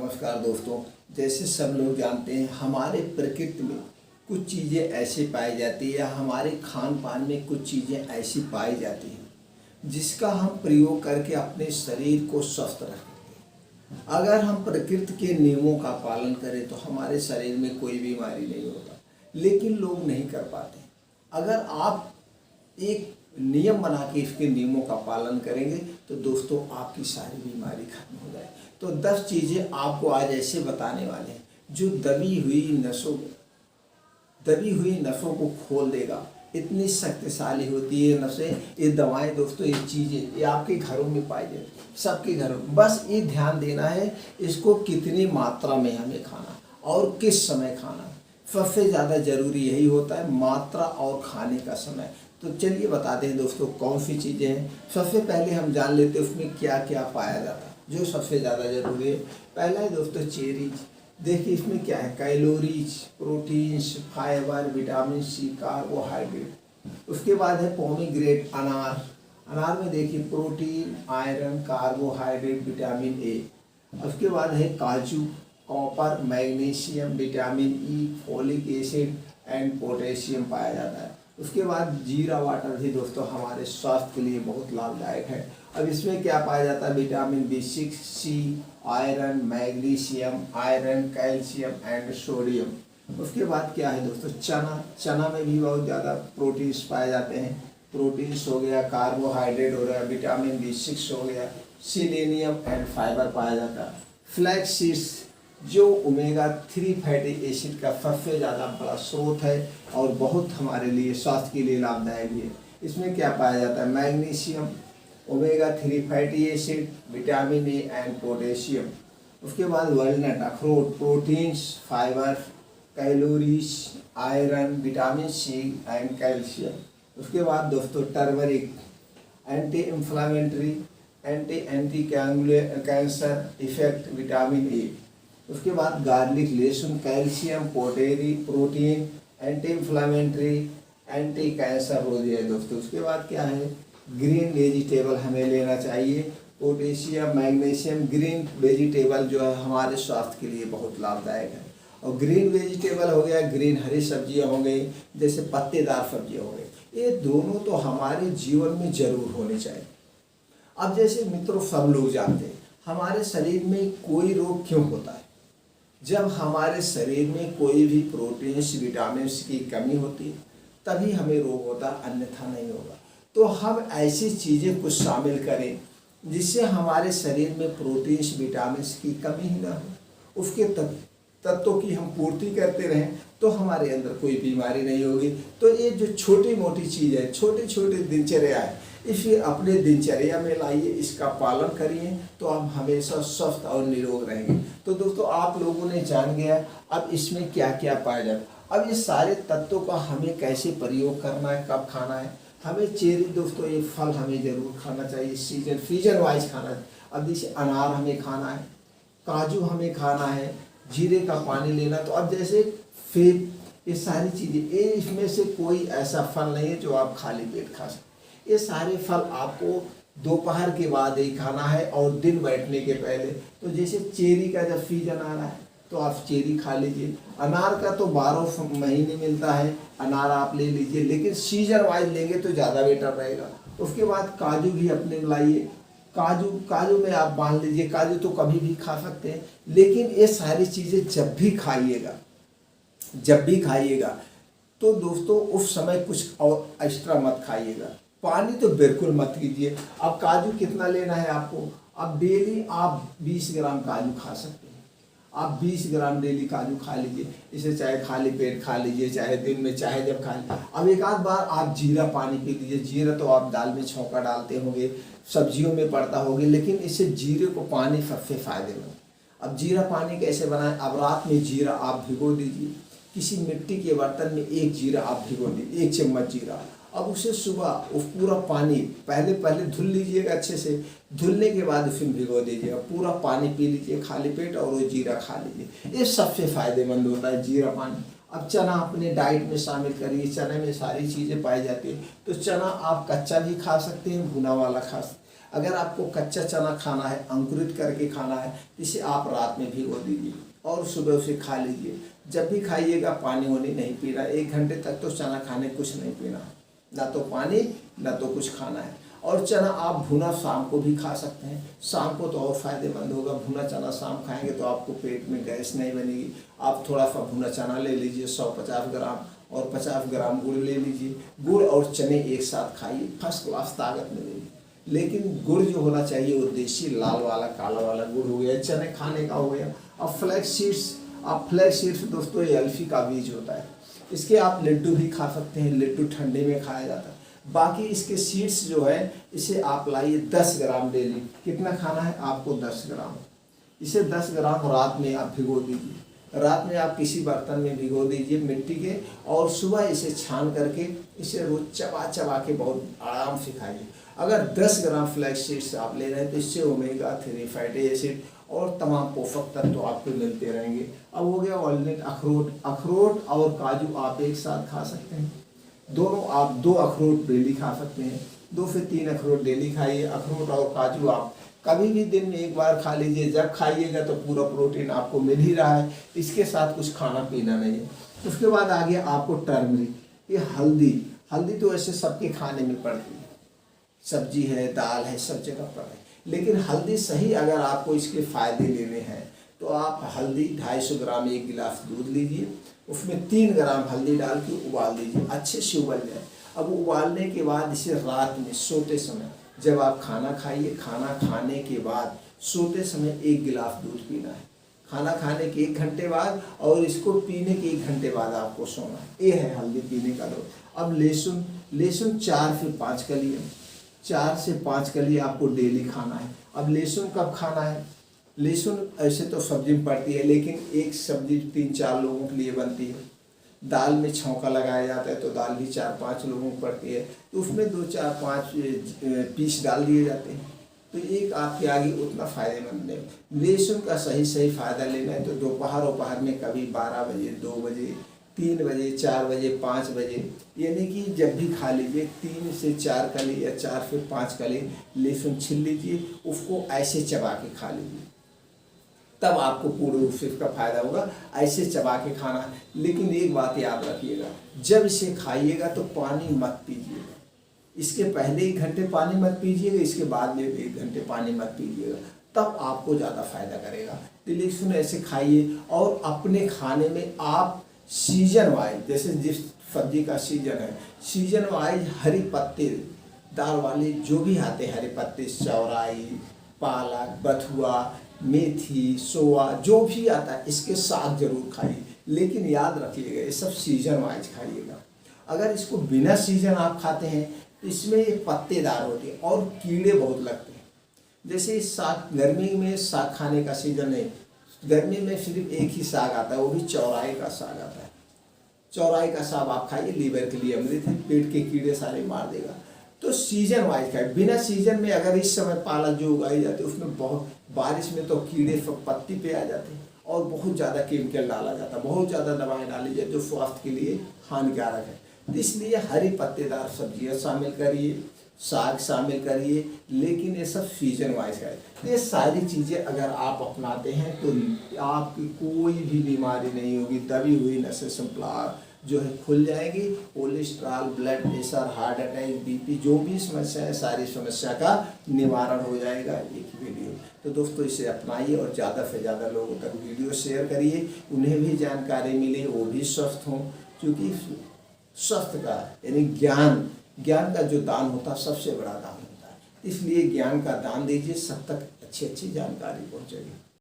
नमस्कार दोस्तों। जैसे सब लोग जानते हैं हमारे प्रकृति में कुछ चीज़ें ऐसी पाई जाती है, हमारे खान पान में कुछ चीज़ें ऐसी पाई जाती हैं जिसका हम प्रयोग करके अपने शरीर को स्वस्थ रखते हैं। अगर हम प्रकृति के नियमों का पालन करें तो हमारे शरीर में कोई बीमारी नहीं होता, लेकिन लोग नहीं कर पाते। अगर आप एक नियम बना के इसके नियमों का पालन करेंगे तो दोस्तों आपकी सारी बीमारी खत्म हो जाए। तो 10 चीज़ें आपको आज ऐसे बताने वाले हैं जो दबी हुई नसों को खोल देगा। इतनी शक्तिशाली होती है नसें, ये दवाएं दोस्तों, ये चीज़ें ये आपके घरों में पाई जाती है, सबके घरों में। बस ये ध्यान देना है इसको कितनी मात्रा में हमें खाना और किस समय खाना। सबसे ज़्यादा ज़रूरी यही होता है, मात्रा और खाने का समय। तो चलिए बताते हैं दोस्तों कौन सी चीज़ें हैं। सबसे पहले हम जान लेते हैं उसमें क्या क्या पाया जाता है जो सबसे ज़्यादा ज़रूरी है। पहला है दोस्तों चेरीज। देखिए इसमें क्या है, calories, proteins, fibre, vitamin C, carbohydrate. उसके बाद है पोमीग्रेनेट, अनार में देखिए protein, iron, carbohydrate, vitamin A. उसके बाद है काजू, copper, magnesium, vitamin E, folic acid and potassium पाया जाता है। उसके बाद जीरा वाटर भी दोस्तों हमारे स्वास्थ्य के लिए बहुत लाभदायक है। अब इसमें क्या पाया जाता है, vitamin B6, C, iron, magnesium, iron, calcium and sodium. उसके बाद क्या है दोस्तों, चना में भी बहुत ज़्यादा प्रोटीन्स पाए जाते हैं। प्रोटीन्स हो गया, कार्बोहाइड्रेट हो गया, विटामिन B6 हो गया, सेलेनियम एंड फाइबर पाया जाता है। फ्लैक्स सीड्स जो ओमेगा 3 फैटी एसिड का सबसे ज़्यादा बड़ा स्रोत है और बहुत हमारे लिए स्वास्थ्य के लिए लाभदायक भी है। इसमें क्या पाया जाता है, magnesium, omega 3 fatty acid, vitamin A and potassium. उसके बाद वॉलनट, अखरोट, proteins, fibre, calories, iron, vitamin C and calcium. उसके बाद दोस्तों turmeric, anti inflammatory, anti cancer effect, vitamin A. उसके बाद गार्लिक, लहसुन, calcium, protein, anti inflammatory, anti cancer हो गया दोस्तों। उसके बाद क्या है, ग्रीन वेजिटेबल हमें लेना चाहिए। पोटेशियम, मैग्नीशियम, ग्रीन वेजिटेबल जो है हमारे स्वास्थ्य के लिए बहुत लाभदायक है। और ग्रीन वेजिटेबल हो गया, ग्रीन हरी सब्जियां हो गई, जैसे पत्तेदार सब्जियां हो गई, ये दोनों तो हमारे जीवन में जरूर होनी चाहिए। अब जैसे मित्रों सब लोग जानते हैं हमारे शरीर में कोई रोग क्यों होता है, जब हमारे शरीर में कोई भी प्रोटीन्स, विटामिन्स की कमी होती है तभी हमें रोग होता, अन्यथा नहीं होगा। तो हम ऐसी चीज़ें कुछ शामिल करें जिससे हमारे शरीर में प्रोटीन्स, विटामिन्स की कमी ही ना हो, उसके तत्वों की हम पूर्ति करते रहें तो हमारे अंदर कोई बीमारी नहीं होगी। तो ये जो छोटी मोटी चीज़ है, छोटी छोटी दिनचर्या है, इसे अपने दिनचर्या में लाइए, इसका पालन करिए तो आप हमेशा स्वस्थ और निरोग रहेंगे। तो दोस्तों आप लोगों ने जान गया अब इसमें क्या क्या पाया जाए। अब ये सारे तत्वों का हमें कैसे प्रयोग करना है, कब खाना है। हमें चेरी दोस्तों, ये फल हमें जरूर खाना चाहिए, सीजन वाइज खाना है। अब जैसे अनार हमें खाना है, काजू हमें खाना है, जीरे का पानी लेना। तो अब जैसे सेब, ये सारी चीज़ें, ये इसमें से कोई ऐसा फल नहीं है जो आप खाली पेट खा सकते। ये सारे फल आपको दोपहर के बाद ही खाना है और दिन बैठने के पहले। तो जैसे चेरी का जब सीजन आ रहा है तो आप चेरी खा लीजिए। अनार का तो 12 महीने मिलता है, अनार आप ले लीजिए, लेकिन सीजन वाइज लेंगे तो ज़्यादा बेटर रहेगा। उसके बाद काजू भी अपने लाइए, काजू में आप बांध लीजिए। काजू तो कभी भी खा सकते हैं, लेकिन ये सारी चीज़ें जब भी खाइएगा तो दोस्तों उस समय कुछ और एक्स्ट्रा मत खाइएगा। पानी तो बिल्कुल मत कीजिए। अब काजू कितना लेना है आपको, अब डेली आप 20 ग्राम काजू खा सकते हैं। आप 20 ग्राम डेली काजू खा लीजिए। इसे चाहे खाली पेट खा लीजिए, चाहे दिन में, चाहे जब खा लीजिए। अब एक आध बार आप जीरा पानी पी लीजिए। जीरा तो आप दाल में छौंका डालते होंगे, सब्जियों में पड़ता होगी, लेकिन इससे जीरे को पानी सबसे फायदेमंद। अब जीरा पानी कैसे बनाएं, अब रात में जीरा आप भिगो दीजिए, किसी मिट्टी के बर्तन में एक जीरा आप भिगो दीजिए, 1 चम्मच जीरा। अब उसे सुबह उस पूरा पानी पहले धुल लीजिएगा अच्छे से, धुलने के बाद उसे भिगो दीजिएगा, पूरा पानी पी लीजिए खाली पेट और वो जीरा खा लीजिए। ये सबसे फायदेमंद होता है जीरा पानी। अब चना अपने डाइट में शामिल करिए, चने में सारी चीज़ें पाई जाती है। तो चना आप कच्चा भी खा सकते हैं, भुना वाला खा सकते हैं। अगर आपको कच्चा चना खाना है, अंकुरित करके खाना है, इसे आप रात में भिगो दीजिए और सुबह उसे खा लीजिए। जब भी खाइएगा पानी वानी नहीं पीना, 1 घंटे तक तो चना खाने कुछ नहीं पीना, ना तो पानी ना तो कुछ खाना है। और चना आप भुना शाम को भी खा सकते हैं, शाम को तो और फायदेमंद होगा। भुना चना शाम खाएंगे तो आपको पेट में गैस नहीं बनेगी। आप थोड़ा सा भुना चना ले लीजिए 150 ग्राम, और 50 ग्राम गुड़ ले लीजिए। गुड़ और चने एक साथ खाइए, फर्स्ट क्लास ताकत मिलेगी। लेकिन गुड़ जो होना चाहिए वो देसी लाल वाला काला वाला गुड़ हो गया, चने खाने का हो गया। अब फ्लैक्स सीड्स दोस्तों ये अल्फी का बीज होता है, इसके आप लड्डू भी खा सकते हैं। लड्डू ठंडे में खाया जाता है। बाकी इसके सीड्स जो है इसे आप लाइए 10 ग्राम डेली। कितना खाना है आपको? 10 ग्राम। इसे 10 ग्राम रात में आप भिगो दीजिए। रात में आप किसी बर्तन में भिगो दीजिए मिट्टी के, और सुबह इसे छान करके इसे रोज चबा चबा के बहुत आराम से खाइए। अगर 10 ग्राम फ्लैक्स सीड्स आप ले रहे हैं तो इससे ओमेगा 3 फैटी एसिड और तमाम पोषक तत्व आपको मिलते रहेंगे। अब हो गया वॉलनट, अखरोट और काजू आप एक साथ खा सकते हैं। दोनों आप 2 अखरोट डेली खा सकते हैं, 2 से 3 अखरोट डेली खाइए। अखरोट और काजू आप कभी भी दिन में एक बार खा लीजिए। जब खाइएगा तो पूरा प्रोटीन आपको मिल ही रहा है, इसके साथ कुछ खाना पीना नहीं है। उसके बाद आ गया आपको टर्मरिक, ये हल्दी तो ऐसे सबके खाने में पड़ती है, सब्जी है, दाल है, सब जगह पर है। लेकिन हल्दी सही अगर आपको इसके फायदे लेने हैं तो आप हल्दी 250 ग्राम 1 गिलास दूध लीजिए, उसमें 3 ग्राम हल्दी डाल के उबाल दीजिए, अच्छे से उबल जाए। अब उबालने के बाद इसे रात में सोते समय, जब आप खाना खाइए, खाना खाने के बाद सोते समय 1 गिलास दूध पीना है। खाना खाने के 1 घंटे बाद, और इसको पीने के 1 घंटे बाद आपको सोना है। ये है हल्दी पीने का डोज। अब लहसुन 4 से 5 कली, 4 से 5 कली आपको डेली खाना है। अब लहसुन कब खाना है? लहसुन ऐसे तो सब्जी में पड़ती है, लेकिन एक सब्जी 3-4 लोगों के लिए बनती है। दाल में छौंका लगाया जाता है तो दाल भी 4-5 लोगों को पड़ती है, तो उसमें 2-4-5 पीस डाल दिए जाते हैं। तो एक आपके आगे उतना फ़ायदेमंद नहीं। लहसुन का सही फ़ायदा लेना है तो दोपहर में कभी 12 बजे, 2 बजे, 3 बजे, 4 बजे, 5 बजे, यानी कि जब भी खा लीजिए 3 से 4 कली या 4 से 5 कली लहसुन छील लीजिए, उसको ऐसे चबा के खा लीजिए, तब आपको पूरे रूप से इसका फायदा होगा। ऐसे चबा के खाना है। लेकिन एक बात याद रखिएगा, जब इसे खाइएगा तो पानी मत पीजिएगा। इसके पहले 1 घंटे पानी मत पीजिएगा, इसके बाद में 1 घंटे पानी मत पीजिएगा, तब आपको ज़्यादा फायदा करेगा। तो लहसुन ऐसे खाइए, और अपने खाने में आप सीजन वाइज, जैसे जिस सब्जी का सीजन है, सीजन वाइज हरी पत्तेदार वाले जो भी आते हैं, हरे पत्ते, चौराई, पालक, बथुआ, मेथी, सोआ, जो भी आता है, इसके साथ जरूर खाइए। लेकिन याद रखिएगा ये सब सीजन वाइज खाइएगा। अगर इसको बिना सीजन आप खाते हैं तो इसमें ये पत्तेदार होते हैं और कीड़े बहुत लगते हैं। जैसे साग, गर्मी में साग खाने का सीजन है, गर्मी में सिर्फ एक ही साग आता है, वो भी चौराई का साग आता है। चौराई का साग आप खाइए, लीवर के लिए अमृत है, पेट के कीड़े सारे मार देगा। तो सीजन वाइज खाए। बिना सीजन में अगर इस समय पालक जो उगाई जाती है उसमें बहुत, बारिश में तो कीड़े पत्ती पे आ जाते हैं और बहुत ज़्यादा केमिकल डाला जाता है, बहुत ज़्यादा दवाएं डाली जाती है जो स्वास्थ्य के लिए हानिकारक है। तो इसलिए हरी पत्तेदार सब्जियां शामिल करिए, साग शामिल करिए, लेकिन ये सब सीजन वाइज है। ये सारी चीज़ें अगर आप अपनाते हैं तो आपकी कोई भी बीमारी नहीं होगी। दबी हुई नसें संप्लार जो है खुल जाएगी। Cholesterol, blood pressure, heart attack, BP, जो भी समस्या है, सारी समस्या का निवारण हो जाएगा एक वीडियो। तो दोस्तों इसे अपनाइए और ज़्यादा से ज़्यादा लोगों तक वीडियो शेयर करिए, उन्हें भी जानकारी मिले, वो भी स्वस्थ हों। क्योंकि स्वस्थ का यानी ज्ञान का जो दान होता है सबसे बड़ा दान होता है। इसलिए ज्ञान का दान दीजिए, सब तक अच्छी जानकारी पहुँचेगी।